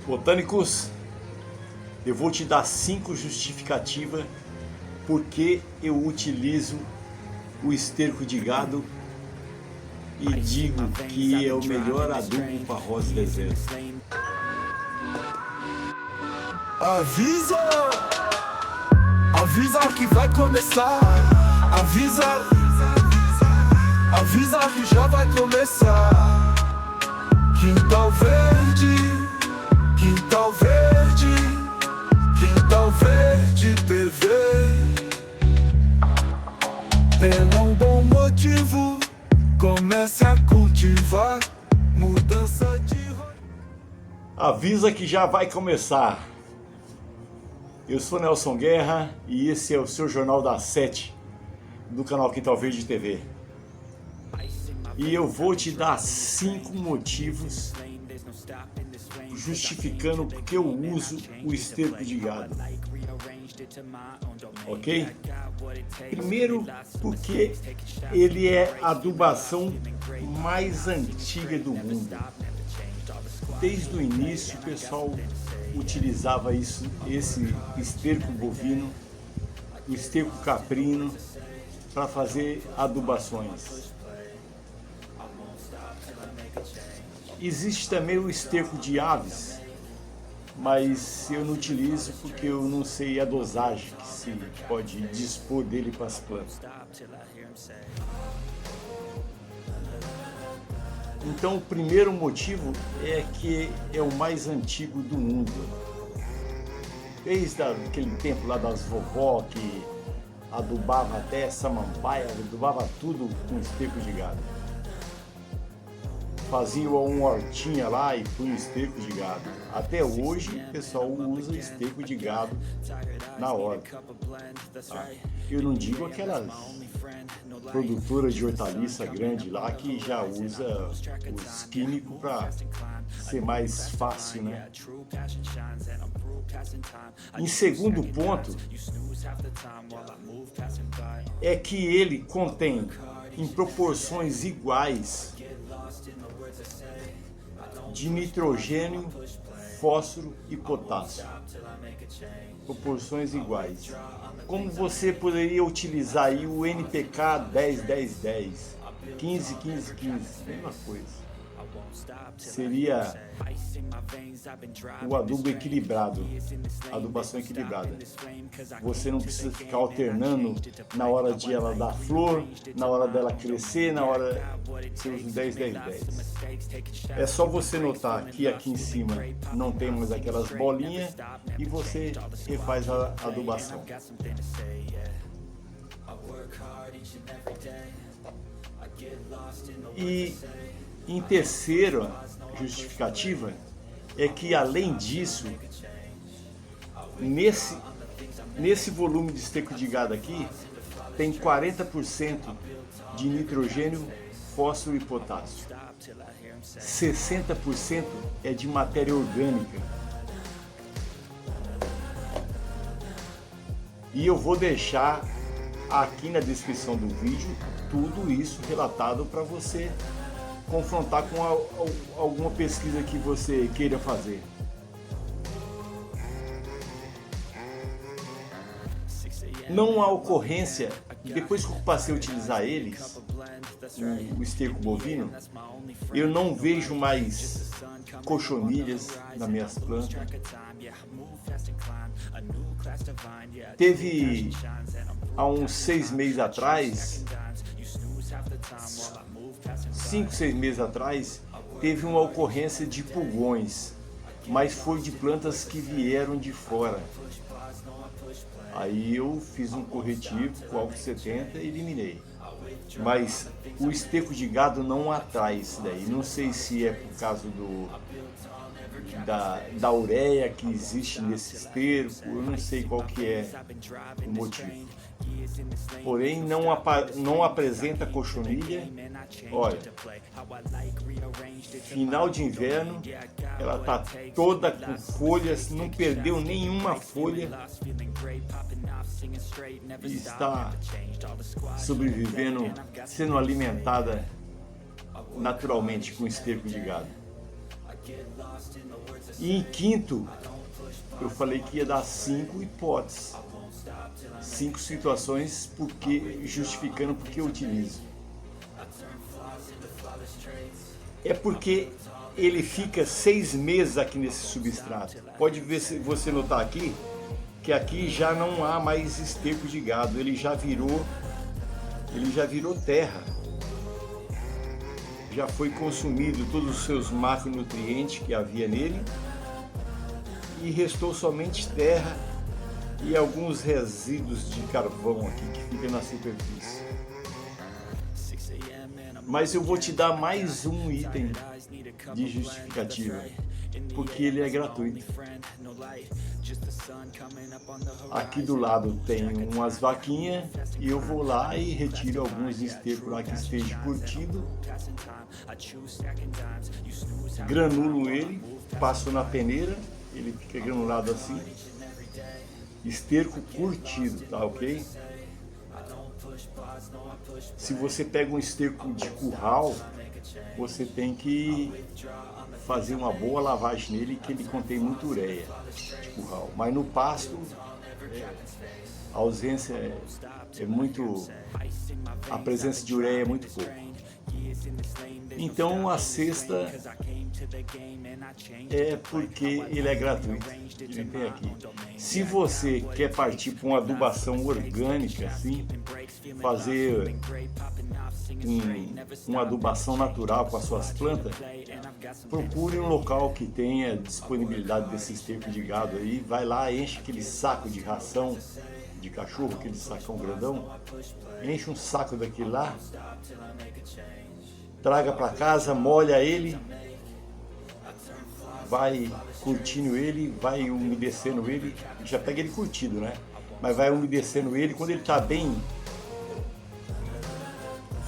Botânicos, eu vou te dar 5 justificativas porque eu utilizo o esterco de gado e digo que é o melhor adubo para roça do deserto. Avisa, avisa que vai começar. Avisa, avisa que já vai começar. Quintal verde, quintal verde, quintal verde TV. Pelo um bom motivo, comece a cultivar mudança de rotina. Avisa que já vai começar. Eu sou Nelson Guerra e esse é o seu Jornal das 7 do canal Quintal Verde TV. E eu vou te dar 5 motivos justificando porque eu uso o esterco de gado. Ok? Primeiro, porque ele é a adubação mais antiga do mundo. Desde o início o pessoal utilizava esse esterco bovino, o esterco caprino, para fazer adubações. Existe também o esterco de aves, mas eu não utilizo porque eu não sei a dosagem que se pode dispor dele para as plantas. Então o primeiro motivo é que é o mais antigo do mundo. Desde aquele tempo lá das vovó que adubava até samambaia, adubava tudo com esterco de gado. Fazia uma hortinha lá e punha esterco de gado. Até hoje o pessoal usa esterco de gado na horta. Eu não digo aquelas produtoras de hortaliça grande lá que já usa os químicos para ser mais fácil, né? Em segundo ponto, é que ele contém em proporções iguais de nitrogênio, fósforo e potássio. Proporções iguais. Como você poderia utilizar aí o NPK 10-10-10, 15-15-15, mesma coisa. Seria o adubo equilibrado, a adubação equilibrada. Você não precisa ficar alternando na hora de ela dar flor, na hora dela crescer, na hora você usa o 10-10-10. É só você notar que aqui em cima não tem mais aquelas bolinhas e você refaz a adubação. E em terceira justificativa é que além disso, nesse volume de esterco de gado aqui, tem 40% de nitrogênio, fósforo e potássio. 60% é de matéria orgânica. E eu vou deixar aqui na descrição do vídeo tudo isso relatado para você confrontar com alguma pesquisa que você queira fazer. Não há ocorrência, depois que eu passei a utilizar eles, o esterco bovino, eu não vejo mais cochonilhas nas minhas plantas. Teve há uns 6 meses atrás, 5, 6 meses atrás, teve uma ocorrência de pulgões, mas foi de plantas que vieram de fora. Aí eu fiz um corretivo com álcool 70 e eliminei. Mas o esterco de gado não atrai isso daí. Não sei se é por causa da ureia que existe nesse esterco, eu não sei qual que é o motivo. Porém não apresenta cochonilha. Olha, final de inverno, ela está toda com folhas, não perdeu nenhuma folha e está sobrevivendo, sendo alimentada naturalmente com esterco de gado. E em quinto, eu falei que ia dar 5 hipóteses, 5 situações justificando porque eu utilizo. É porque ele fica 6 meses aqui nesse substrato. Pode ver, se você notar aqui, que aqui já não há mais esterco de gado, ele já virou terra. Já foi consumido todos os seus macronutrientes que havia nele e restou somente terra e alguns resíduos de carvão aqui que fica na superfície. Mas eu vou te dar mais um item de justificativa, porque ele é gratuito. Aqui do lado tem umas vaquinhas e eu vou lá e retiro alguns estercos lá que esteja curtido, granulo ele, passo na peneira, ele fica granulado assim, esterco curtido, tá ok? Se você pega um esterco de curral, você tem que fazer uma boa lavagem nele, que ele contém muita ureia de curral. Mas no pasto, a ausência é muito... A presença de ureia é muito pouco. Então a cesta é porque ele é gratuito. Ele tem aqui. Se você quer partir para uma adubação orgânica, assim, fazer uma adubação natural com as suas plantas, procure um local que tenha disponibilidade desse esterco de gado aí, vai lá, enche aquele saco de ração de cachorro, aquele sacão grandão, enche um saco daquele lá, traga para casa, molha ele, vai curtindo ele, vai umedecendo ele, já pega ele curtido, né? Mas vai umedecendo ele, quando ele está bem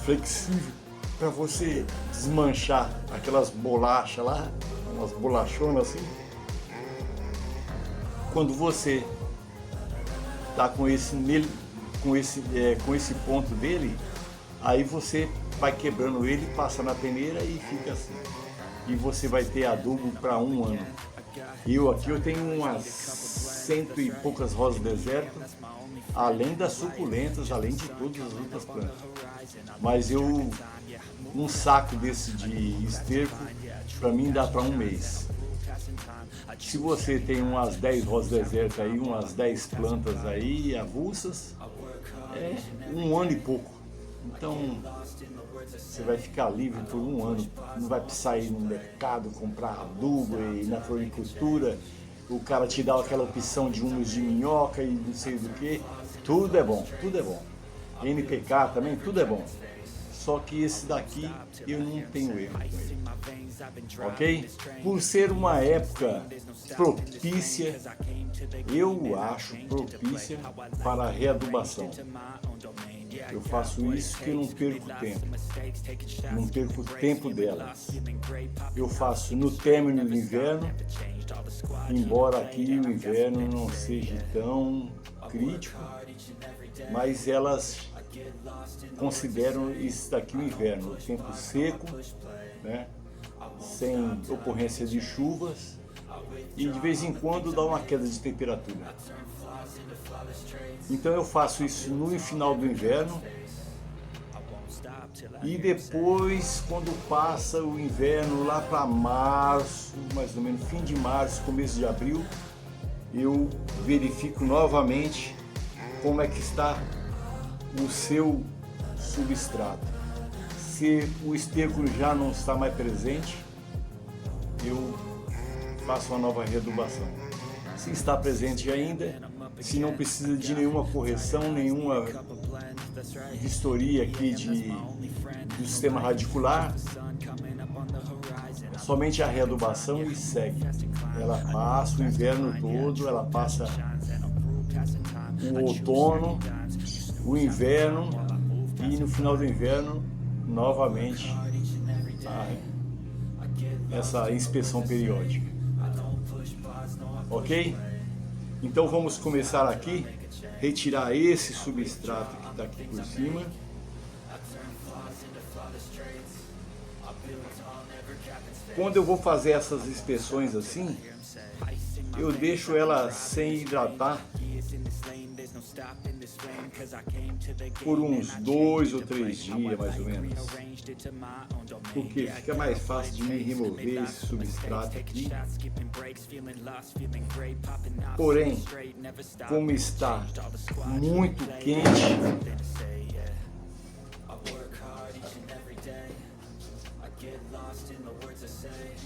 flexível, para você desmanchar aquelas bolachas lá, umas bolachonas assim. Quando você tá com esse ponto dele, aí você vai quebrando ele, passa na peneira e fica assim. E você vai ter adubo para 1 ano. Aqui eu tenho umas 100 e poucas rosas deserto, além das suculentas, além de todas as outras plantas. Mas um saco desse de esterco, para mim dá para 1 mês. Se você tem umas 10 rosas desertas aí, umas 10 plantas aí, avulsas, é 1 ano e pouco. Então, você vai ficar livre por 1 ano. Não vai precisar ir no mercado, comprar adubo e na floricultura. O cara te dá aquela opção de humus de minhoca e não sei do que. Tudo é bom, tudo é bom. NPK também, tudo é bom. Só que esse daqui eu não tenho erro com ele. Ok? Por ser uma época propícia, eu acho propícia para a readubação. Eu faço isso que eu não perco tempo. Não perco tempo delas. Eu faço no término do inverno, embora aqui o inverno não seja tão crítico, mas elas consideram isso daqui o inverno, o tempo seco, né? Sem ocorrência de chuvas e de vez em quando dá uma queda de temperatura. Então eu faço isso no final do inverno e depois, quando passa o inverno lá para março, mais ou menos fim de março, começo de abril, eu verifico novamente como é que está o seu substrato. Se o esterco já não está mais presente, eu faço uma nova readubação. Se está presente ainda, se não precisa de nenhuma correção, nenhuma vistoria aqui do sistema radicular, somente a readubação e segue. Ela passa o inverno todo, ela passa o outono, o inverno e no final do inverno novamente essa inspeção periódica. Ok? Então vamos começar aqui, retirar esse substrato que está aqui por cima. quando eu vou fazer essas inspeções assim, eu deixo ela sem hidratar por uns 2 ou 3 dias, mais ou menos. Porque fica mais fácil de me remover esse substrato aqui. Porém, como está muito quente,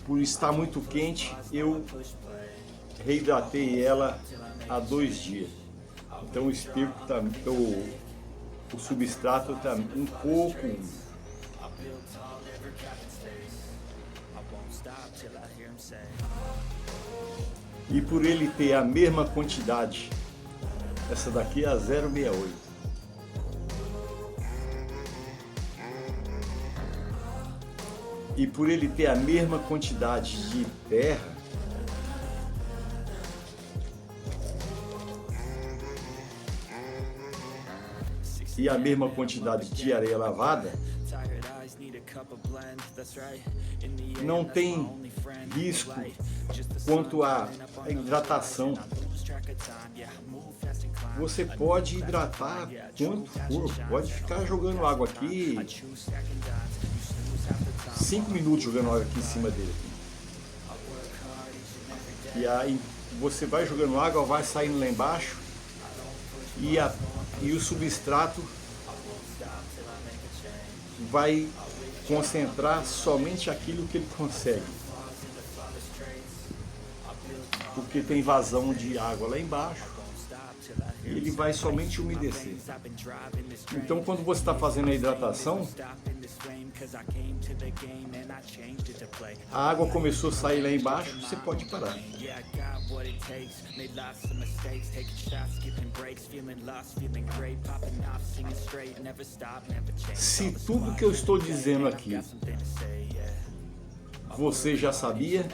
por estar muito quente, eu reidratei ela há 2 dias. Então o esterco tá, o substrato está um pouco úmido. E por ele ter a mesma quantidade, essa daqui é a 0,68. E por ele ter a mesma quantidade de terra, e a mesma quantidade de areia lavada, não tem risco quanto à hidratação. Você pode hidratar quanto for, pode ficar jogando água aqui, 5 minutos jogando água aqui em cima dele. E aí você vai jogando água, vai saindo lá embaixo e o substrato vai concentrar somente aquilo que ele consegue. Porque tem vazão de água lá embaixo, ele vai somente umedecer. Então quando você está fazendo a hidratação, a água começou a sair lá embaixo, você pode parar. Se tudo que eu estou dizendo aqui você já sabia,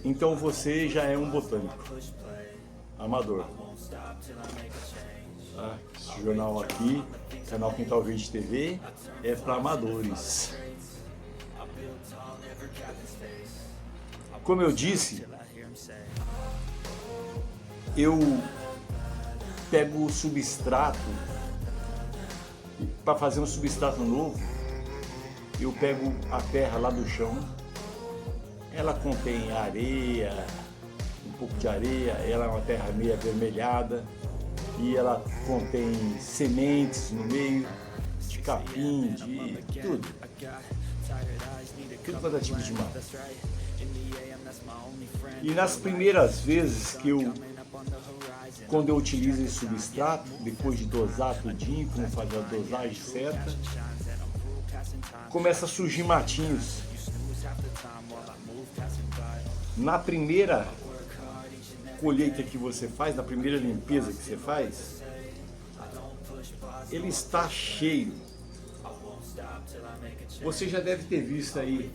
então você já é um botânico amador. Tá? Esse jornal aqui, canal Quintal Verde TV, é para amadores. Como eu disse, eu pego o substrato, para fazer um substrato novo, eu pego a terra lá do chão, ela contém areia, um pouco de areia, ela é uma terra meio avermelhada e ela contém sementes no meio, de capim, de tudo quanto é tipo de mato. E nas primeiras vezes quando eu utilizo esse substrato, depois de dosar tudinho, como fazer a dosagem certa, começa a surgir matinhos. Na primeira colheita que você faz, na primeira limpeza que você faz, ele está cheio. Você já deve ter visto aí,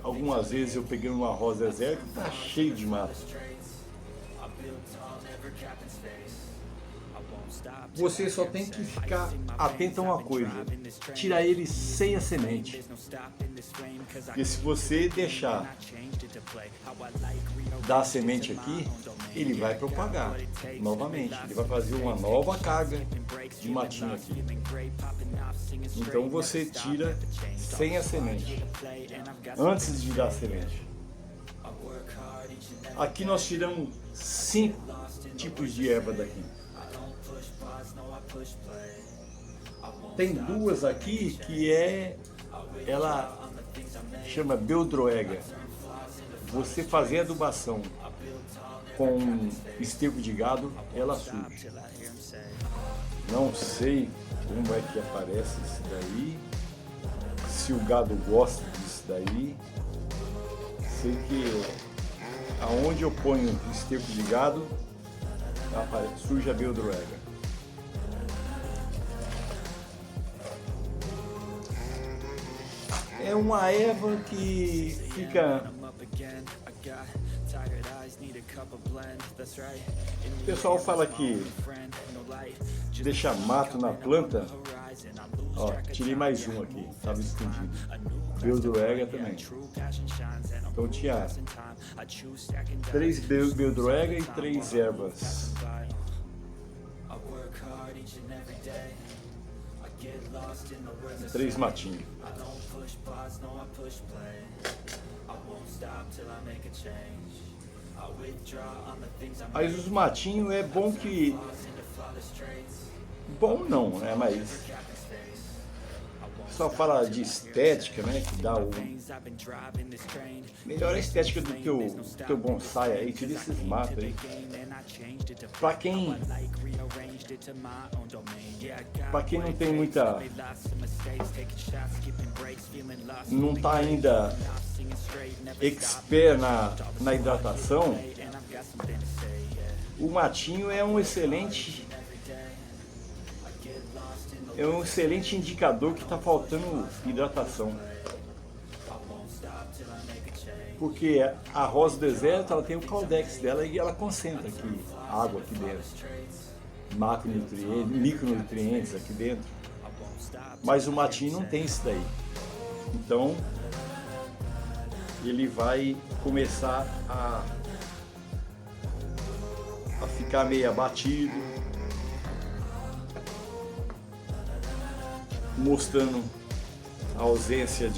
algumas vezes eu peguei uma rosa zero que está cheio de mato. Você só tem que ficar atento a uma coisa: tirar ele sem a semente. Porque se você deixar dar a semente aqui, ele vai propagar novamente. Ele vai fazer uma nova carga de matinho aqui. Então você tira sem a semente, antes de dar a semente. Aqui nós tiramos 5 tipos de erva daqui. Tem 2 aqui que ela chama beldroega. Você fazer adubação com esterco de gado, ela surge. Não sei como é que aparece isso daí, se o gado gosta disso daí. Sei que aonde eu ponho esterco de gado, surge a beldroega. É uma erva que fica... O pessoal fala que deixa mato na planta. Ó, tirei mais um aqui, estava escondido. Beldroega também. Então tinha 3 Beldroega e 3 ervas. 3 matinhos. Aí os matinhos é bom que... Bom não, né? Mas... Só fala de estética, né? Que dá o... Melhor a estética do teu bonsai aí. Tira esses matos aí. Pra quem não tem muita... Não tá ainda expert na hidratação, o matinho é um excelente indicador que está faltando hidratação. Porque a rosa do deserto, ela tem o caldex dela e ela concentra aqui água aqui dentro, macronutrientes, micronutrientes aqui dentro. Mas o matinho não tem isso daí. Então ele vai começar a ficar meio abatido, mostrando a ausência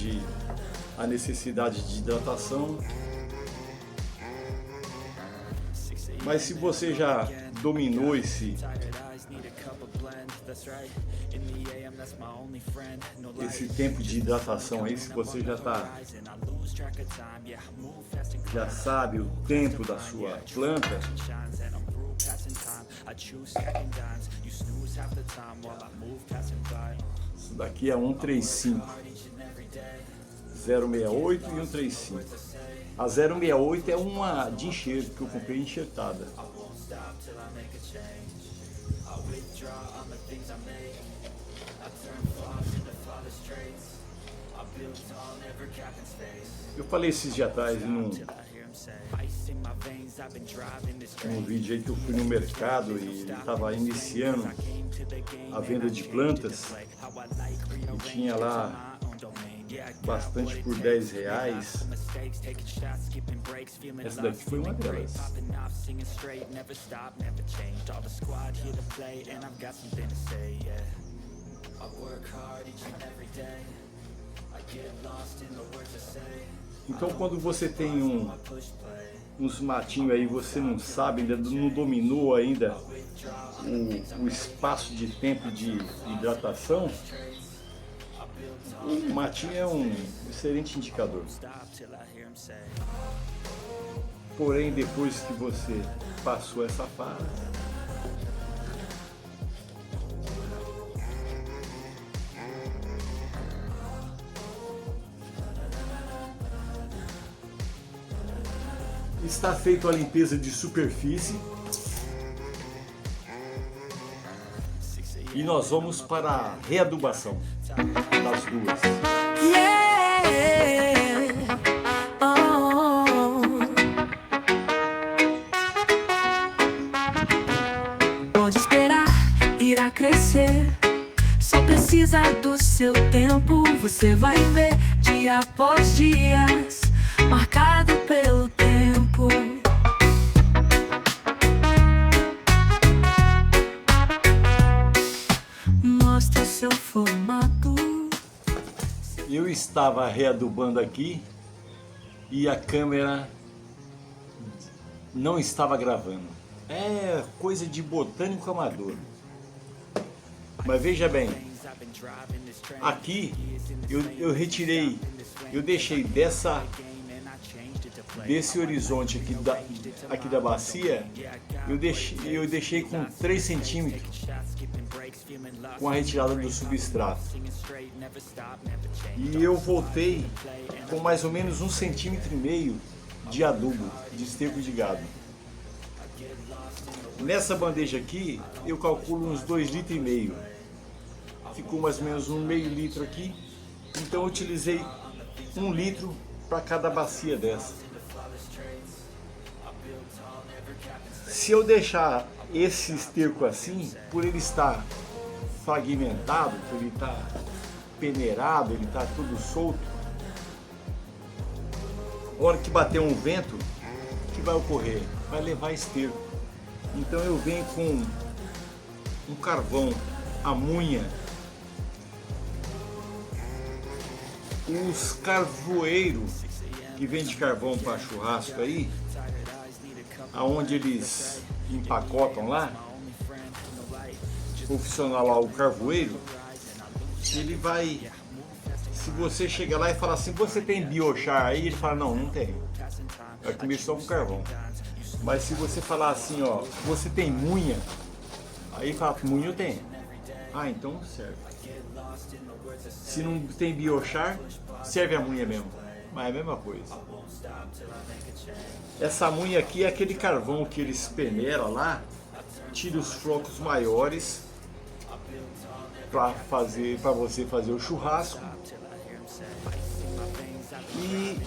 a necessidade de hidratação. Mas se você já dominou esse tempo de hidratação aí, se você já sabe o tempo da sua planta, isso daqui é 135, 068 e 135. A 068 é uma de enxerto que eu comprei enxertada. Eu falei esses dias atrás num vídeo aí que eu fui no mercado e ele estava iniciando a venda de plantas e tinha lá bastante por R$10. Essa daqui foi uma delas. Então quando você tem uns matinhos aí, você não sabe, ainda não dominou ainda o espaço de tempo de hidratação, o matinho é um excelente indicador. Porém, depois que você passou essa fase, está feita a limpeza de superfície e nós vamos para a readubação das duas. Pode esperar, irá crescer. Só precisa do seu tempo. Você vai ver dia após dias, marcado pelo tempo. Mostra seu formato. Eu estava readubando aqui e a câmera não estava gravando. É coisa de botânico amador. Mas veja bem, aqui eu retirei, eu deixei desse horizonte aqui da bacia, eu deixei com 3 centímetros com a retirada do substrato. E eu voltei com mais ou menos 1,5 centímetros de adubo, de esterco de gado. Nessa bandeja aqui, eu calculo uns 2,5 litros. Ficou mais ou menos um meio litro aqui. Então eu utilizei 1 litro para cada bacia dessa. Se eu deixar esse esterco assim, por ele estar fragmentado, por ele estar peneirado, ele está tudo solto, a hora que bater um vento, o que vai ocorrer? Vai levar esterco. Então eu venho com um carvão, a munha. Os carvoeiros que vendem carvão para churrasco aí, aonde eles empacotam lá, profissional lá, o carvoeiro, ele vai, se você chega lá e fala assim, você tem biochar aí? Ele fala, não, não tem. Vai comer só com carvão. Mas se você falar assim, ó, você tem munha? Aí fala, munha eu tenho. Ah, então serve. Se não tem biochar, serve a munha mesmo. Mas é a mesma coisa. Essa munha aqui é aquele carvão que eles peneiram lá, tira os flocos maiores para você fazer o churrasco. E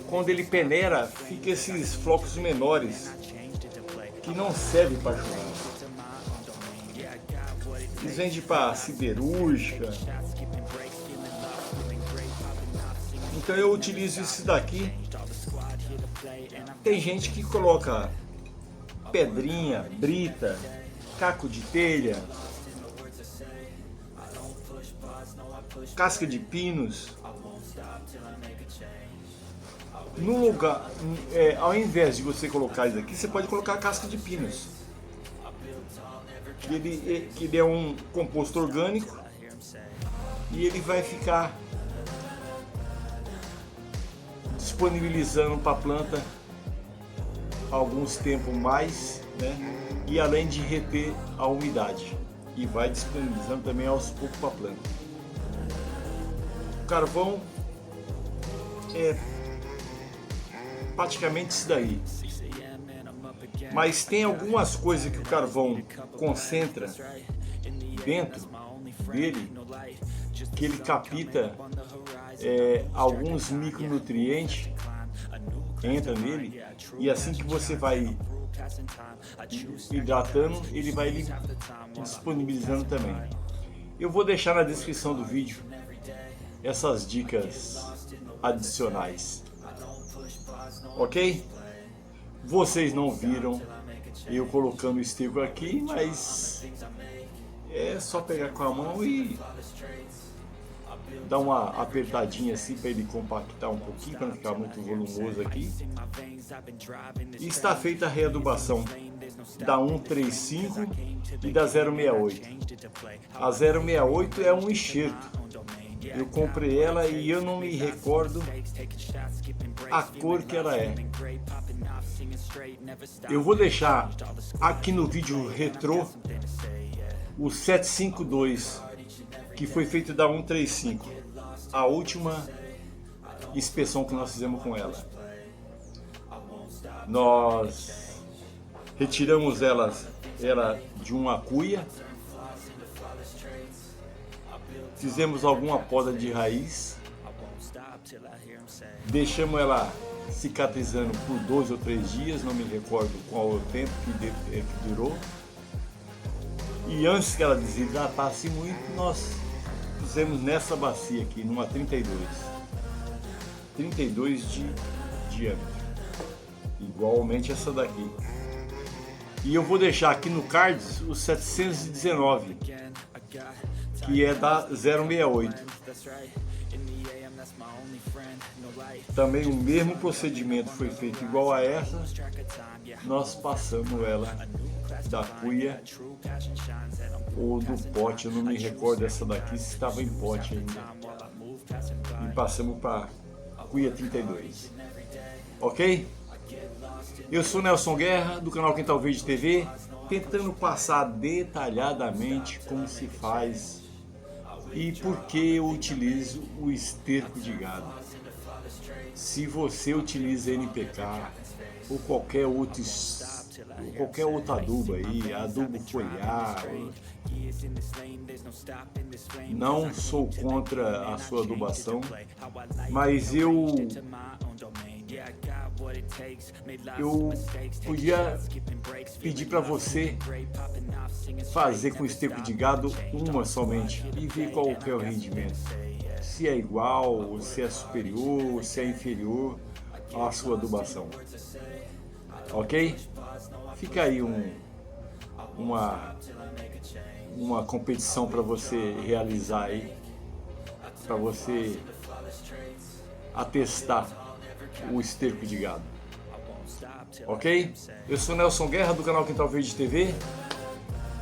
quando ele peneira, fica esses flocos menores que não servem para churrasco. Eles vendem para siderúrgica. Então eu utilizo isso daqui. Tem gente que coloca pedrinha, brita, caco de telha, casca de pinos. No lugar, ao invés de você colocar isso aqui, você pode colocar casca de pinos. Que ele é um composto orgânico e ele vai ficar disponibilizando para a planta alguns tempos mais, né? E além de reter a umidade, e vai disponibilizando também aos poucos para a planta. O carvão é praticamente isso daí. Mas tem algumas coisas que o carvão concentra dentro dele, que ele capta alguns micronutrientes, entra nele, e assim que você vai hidratando, ele vai disponibilizando também. Eu vou deixar na descrição do vídeo essas dicas adicionais, ok? Vocês não viram eu colocando o esterco aqui, mas é só pegar com a mão e dar uma apertadinha assim para ele compactar um pouquinho, para não ficar muito volumoso aqui. E está feita a readubação da 135 e da 068. A 068 é um enxerto. Eu comprei ela e eu não me recordo a cor que ela é. Eu vou deixar aqui no vídeo retrô o 752, que foi feito da 135, a última inspeção que nós fizemos com ela. Nós retiramos ela de uma cuia, fizemos alguma poda de raiz, deixamos ela cicatrizando por 2 ou 3 dias, não me recordo qual o tempo que durou. E antes que ela desidratasse muito, nós fizemos nessa bacia aqui, numa 32 de diâmetro, igualmente essa daqui. E eu vou deixar aqui no cards o 719, que é da 068. Também o mesmo procedimento foi feito igual a essa. Nós passamos ela da cuia ou do pote, eu não me recordo essa daqui se estava em pote ainda. E passamos para a cuia 32. Ok? Eu sou Nelson Guerra, do canal Quintal Verde TV, tentando passar detalhadamente como se faz e por que eu utilizo o esterco de gado. Se você utiliza NPK ou qualquer outro adubo aí, adubo foliar, Não sou contra a sua adubação, mas eu podia pedir para você fazer com esterco de gado uma somente e ver qual que é o rendimento. Se é igual, se é superior, se é inferior à sua adubação. Ok? Fica aí uma competição para você realizar aí, para você atestar o esterco de gado. Ok? Eu sou Nelson Guerra do canal Quintal Verde TV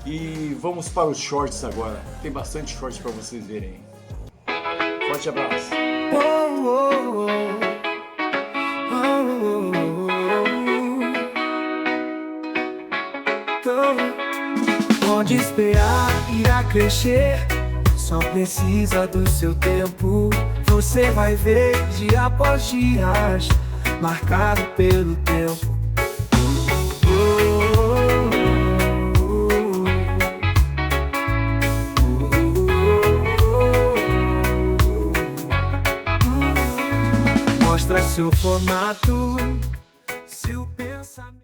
e vamos para os shorts agora. Tem bastante shorts para vocês verem. Forte abraço. Pode esperar, irá crescer. Só precisa do seu tempo. Você vai ver dia após dia, marcado pelo tempo. Mostra seu formato, seu pensamento.